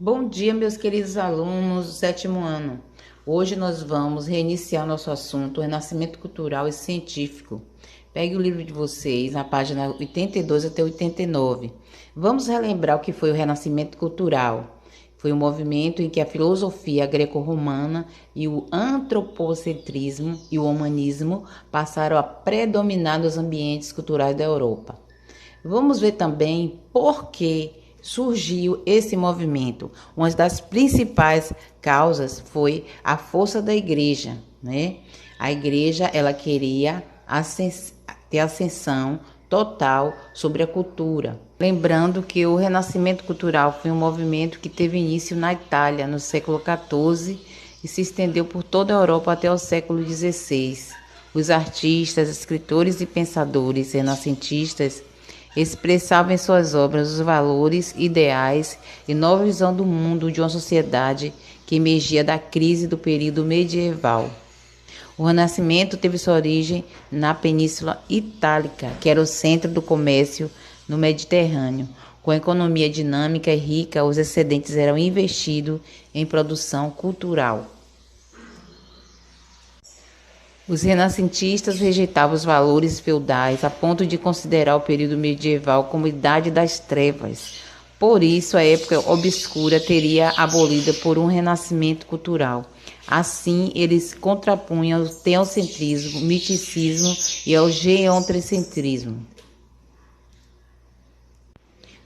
Bom dia, meus queridos alunos do sétimo ano. Hoje nós vamos reiniciar nosso assunto, o Renascimento Cultural e Científico. Pegue o livro de vocês, na página 82 até 89. Vamos relembrar o que foi o Renascimento Cultural. Foi um movimento em que a filosofia greco-romana e o antropocentrismo e o humanismo passaram a predominar nos ambientes culturais da Europa. Vamos ver também por que surgiu esse movimento. Uma das principais causas foi a força da igreja, né? A igreja, ela queria ter ascensão total sobre a cultura. Lembrando que o Renascimento Cultural foi um movimento que teve início na Itália no século XIV e se estendeu por toda a Europa até o século XVI. Os artistas, escritores e pensadores renascentistas expressava em suas obras os valores, ideais e nova visão do mundo de uma sociedade que emergia da crise do período medieval. O Renascimento teve sua origem na Península Itálica, que era o centro do comércio no Mediterrâneo. Com a economia dinâmica e rica, os excedentes eram investidos em produção cultural. Os renascentistas rejeitavam os valores feudais a ponto de considerar o período medieval como idade das trevas. Por isso, a época obscura teria abolida por um renascimento cultural. Assim, eles contrapunham o teocentrismo, misticismo e o geontrecentrismo.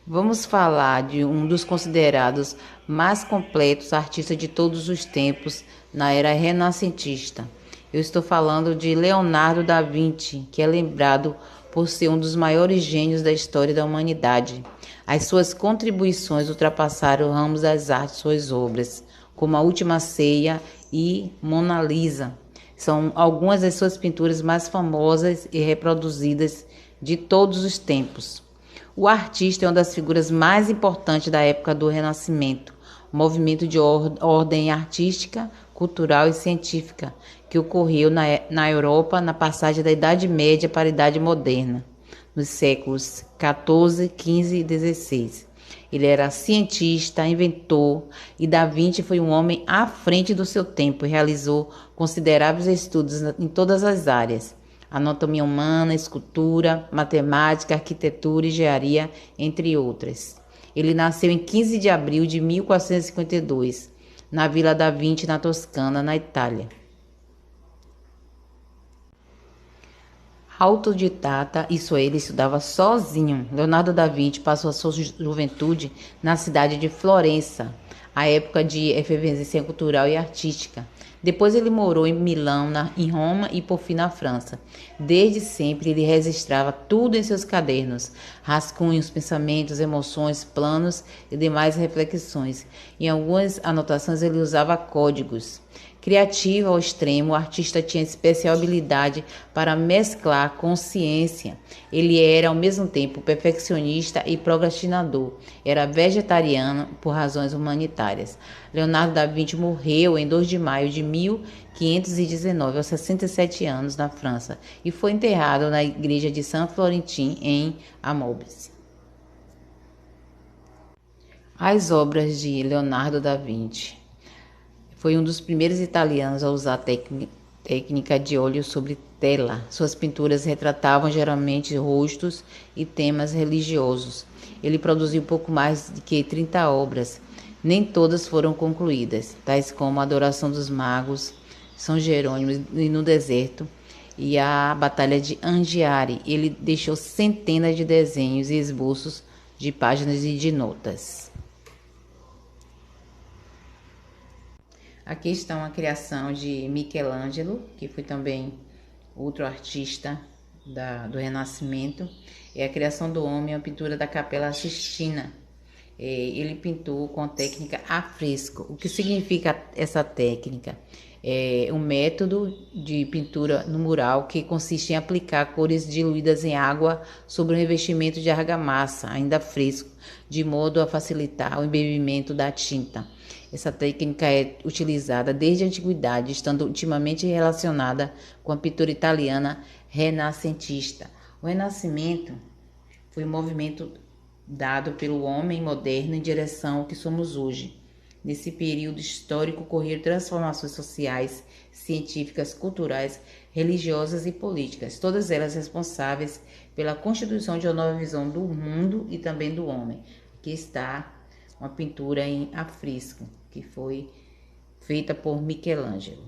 Vamos falar de um dos considerados mais completos artistas de todos os tempos na era renascentista. Eu estou falando de Leonardo da Vinci, que é lembrado por ser um dos maiores gênios da história da humanidade. As suas contribuições ultrapassaram ramos das artes, suas obras, como A Última Ceia e Mona Lisa. São algumas das suas pinturas mais famosas e reproduzidas de todos os tempos. O artista é uma das figuras mais importantes da época do Renascimento, movimento de ordem artística, cultural e científica que ocorreu na Europa na passagem da Idade Média para a Idade Moderna, nos séculos XIV, XV e XVI. Ele era cientista, inventor, e Da Vinci foi um homem à frente do seu tempo e realizou consideráveis estudos em todas as áreas: anatomia humana, escultura, matemática, arquitetura, engenharia, entre outras. Ele nasceu em 15 de abril de 1452, na Vila da Vinci, na Toscana, na Itália. Autodidata, isso ele estudava sozinho. Leonardo da Vinci passou a sua juventude na cidade de Florença, a época de efervescência cultural e artística. Depois ele morou em Milão, em Roma e por fim na França. Desde sempre ele registrava tudo em seus cadernos, rascunhos, pensamentos, emoções, planos e demais reflexões. Em algumas anotações ele usava códigos. Criativo ao extremo, o artista tinha especial habilidade para mesclar consciência. Ele era, ao mesmo tempo, perfeccionista e procrastinador. Era vegetariano por razões humanitárias. Leonardo da Vinci morreu em 2 de maio de 1519, aos 67 anos, na França, e foi enterrado na igreja de Saint-Florentin, em Amours. As obras de Leonardo da Vinci. Foi um dos primeiros italianos a usar a técnica de óleo sobre tela. Suas pinturas retratavam geralmente rostos e temas religiosos. Ele produziu pouco mais de que 30 obras. Nem todas foram concluídas, tais como A Adoração dos Magos, São Jerônimo e no Deserto e a Batalha de Anghiari. Ele deixou centenas de desenhos e esboços de páginas e de notas. Aqui está uma criação de Michelangelo, que foi também outro artista do Renascimento. É a criação do homem, a pintura da Capela Sistina. Ele pintou com a técnica a fresco. O que significa essa técnica? É um método de pintura no mural que consiste em aplicar cores diluídas em água sobre um revestimento de argamassa, ainda fresco, de modo a facilitar o embebimento da tinta. Essa técnica é utilizada desde a antiguidade, estando intimamente relacionada com a pintura italiana renascentista. O Renascimento foi um movimento dado pelo homem moderno em direção ao que somos hoje. Nesse período histórico ocorreram transformações sociais, científicas, culturais, religiosas e políticas, todas elas responsáveis pela constituição de uma nova visão do mundo e também do homem. Aqui está uma pintura em afresco, que foi feita por Michelangelo.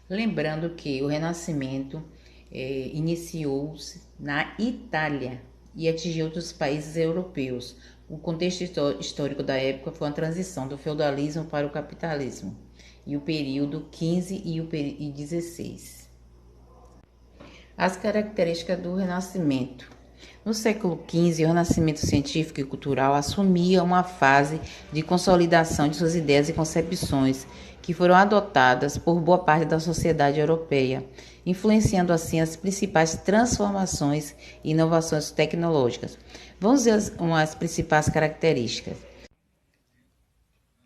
Lembrando que o Renascimento iniciou-se na Itália e atingiu outros países europeus. O contexto histórico da época foi a transição do feudalismo para o capitalismo, e o período 15 e 16. As características do Renascimento. No século XV, o renascimento científico e cultural assumia uma fase de consolidação de suas ideias e concepções, que foram adotadas por boa parte da sociedade europeia, influenciando assim as principais transformações e inovações tecnológicas. Vamos ver as principais características.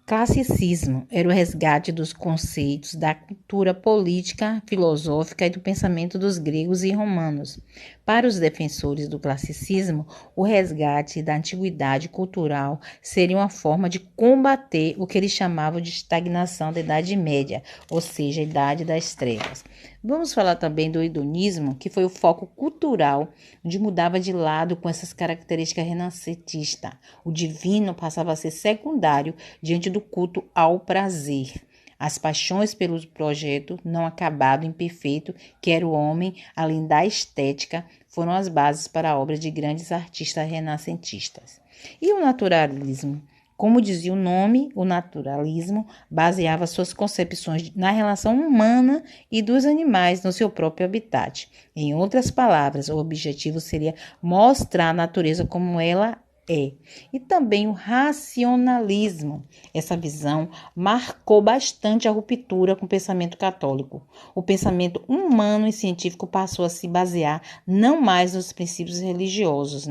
Classicismo era o resgate dos conceitos da cultura política, filosófica e do pensamento dos gregos e romanos. Para os defensores do classicismo, o resgate da antiguidade cultural seria uma forma de combater o que eles chamavam de estagnação da Idade Média, ou seja, a Idade das Trevas. Vamos falar também do hedonismo, que foi o foco cultural, onde mudava de lado com essas características renascentistas. O divino passava a ser secundário diante do culto ao prazer. As paixões pelo projeto não acabado, imperfeito, que era o homem, além da estética, foram as bases para a obra de grandes artistas renascentistas. E o naturalismo? Como dizia o nome, o naturalismo baseava suas concepções na relação humana e dos animais no seu próprio habitat. Em outras palavras, o objetivo seria mostrar a natureza como ela é. E também o racionalismo. Essa visão marcou bastante a ruptura com o pensamento católico. O pensamento humano e científico passou a se basear não mais nos princípios religiosos,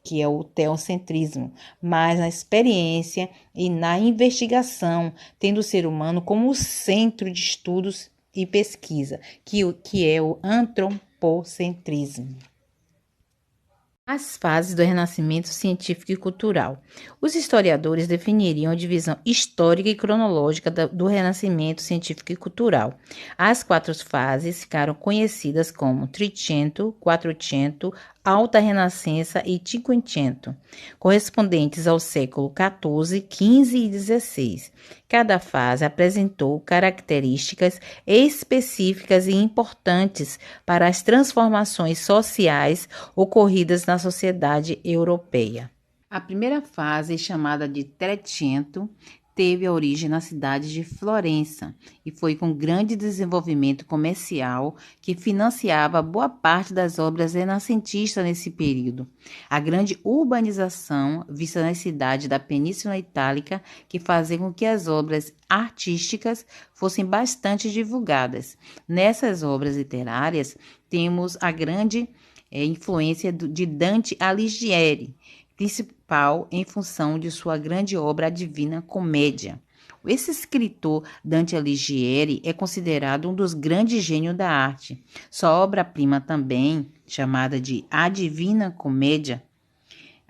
que é o teocentrismo, mas na experiência e na investigação, tendo o ser humano como o centro de estudos e pesquisa, que é o antropocentrismo. As fases do renascimento científico e cultural. Os historiadores definiriam a divisão histórica e cronológica do renascimento científico e cultural. As 4 fases ficaram conhecidas como Trecento, Quattrocento, Alta Renascença e Cinquecento, correspondentes ao século XIV, XV e XVI. Cada fase apresentou características específicas e importantes para as transformações sociais ocorridas na sociedade europeia. A primeira fase, chamada de Trecento, teve a origem na cidade de Florença e foi com grande desenvolvimento comercial que financiava boa parte das obras renascentistas nesse período. A grande urbanização vista nas cidades da Península Itálica que fazia com que as obras artísticas fossem bastante divulgadas. Nessas obras literárias temos a grande influência de Dante Alighieri, principal em função de sua grande obra A Divina Comédia. Esse escritor, Dante Alighieri, é considerado um dos grandes gênios da arte. Sua obra-prima também, chamada de A Divina Comédia,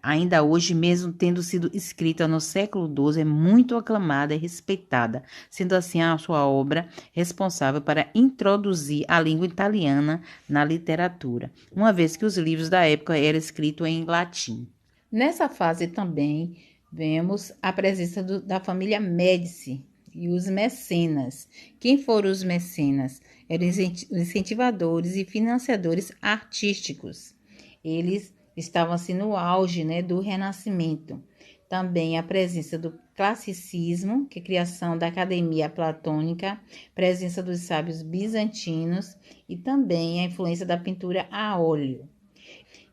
ainda hoje, mesmo tendo sido escrita no século XII, é muito aclamada e respeitada, sendo assim a sua obra responsável para introduzir a língua italiana na literatura, uma vez que os livros da época eram escritos em latim. Nessa fase também vemos a presença da família Médici e os mecenas. Quem foram os mecenas? Eram incentivadores e financiadores artísticos. Eles estavam assim no auge, do Renascimento. Também a presença do classicismo, que é a criação da Academia Platônica, presença dos sábios bizantinos e também a influência da pintura a óleo.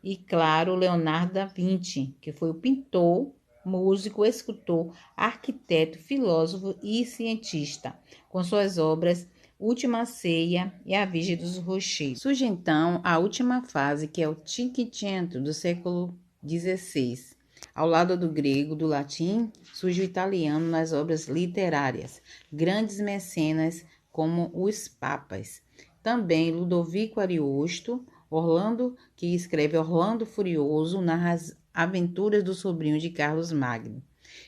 E, claro, Leonardo da Vinci, que foi o pintor, músico, escultor, arquiteto, filósofo e cientista, com suas obras Última Ceia e A Virgem dos Rocheiros. Surge então a última fase, que é o Cinquecento, do século XVI. Ao lado do grego, do latim, surge o italiano nas obras literárias, grandes mecenas como os papas. Também Ludovico Ariosto, que escreve Orlando Furioso, narra as aventuras do sobrinho de Carlos Magno.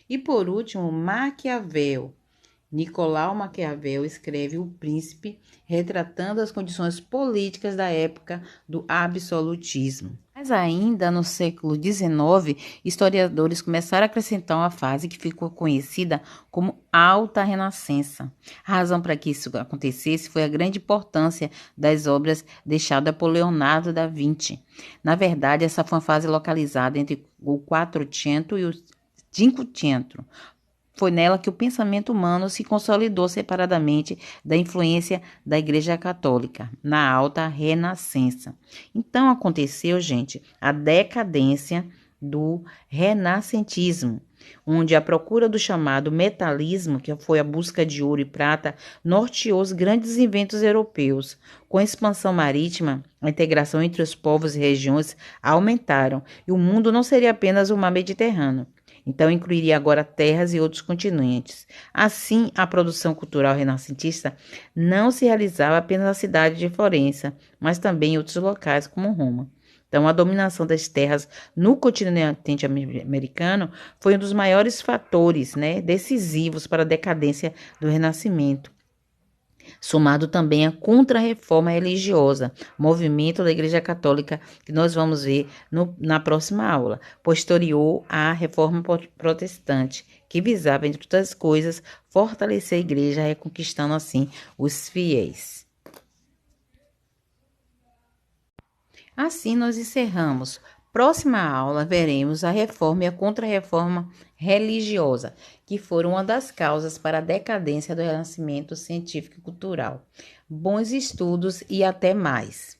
E por último, Maquiavel. Nicolau Maquiavel escreve O Príncipe, retratando as condições políticas da época do absolutismo. Mas ainda no século XIX, historiadores começaram a acrescentar uma fase que ficou conhecida como Alta Renascença. A razão para que isso acontecesse foi a grande importância das obras deixadas por Leonardo da Vinci. Na verdade, essa foi uma fase localizada entre o 400 e o 500. Foi nela que o pensamento humano se consolidou separadamente da influência da Igreja Católica, na Alta Renascença. Então aconteceu, gente, a decadência do renascentismo, onde a procura do chamado metalismo, que foi a busca de ouro e prata, norteou os grandes inventos europeus. Com a expansão marítima, a integração entre os povos e regiões aumentaram, e o mundo não seria apenas o mar Mediterrâneo. Então, incluiria agora terras e outros continentes. Assim, a produção cultural renascentista não se realizava apenas na cidade de Florença, mas também em outros locais, como Roma. Então, a dominação das terras no continente americano foi um dos maiores fatores, decisivos para a decadência do Renascimento, somado também à contra-reforma religiosa, movimento da Igreja Católica, que nós vamos ver na próxima aula, posterior à reforma protestante, que visava, entre outras coisas, fortalecer a Igreja, reconquistando assim os fiéis. Assim nós encerramos. Próxima aula veremos a reforma e a contra-reforma religiosa, que foram uma das causas para a decadência do renascimento científico e cultural. Bons estudos e até mais!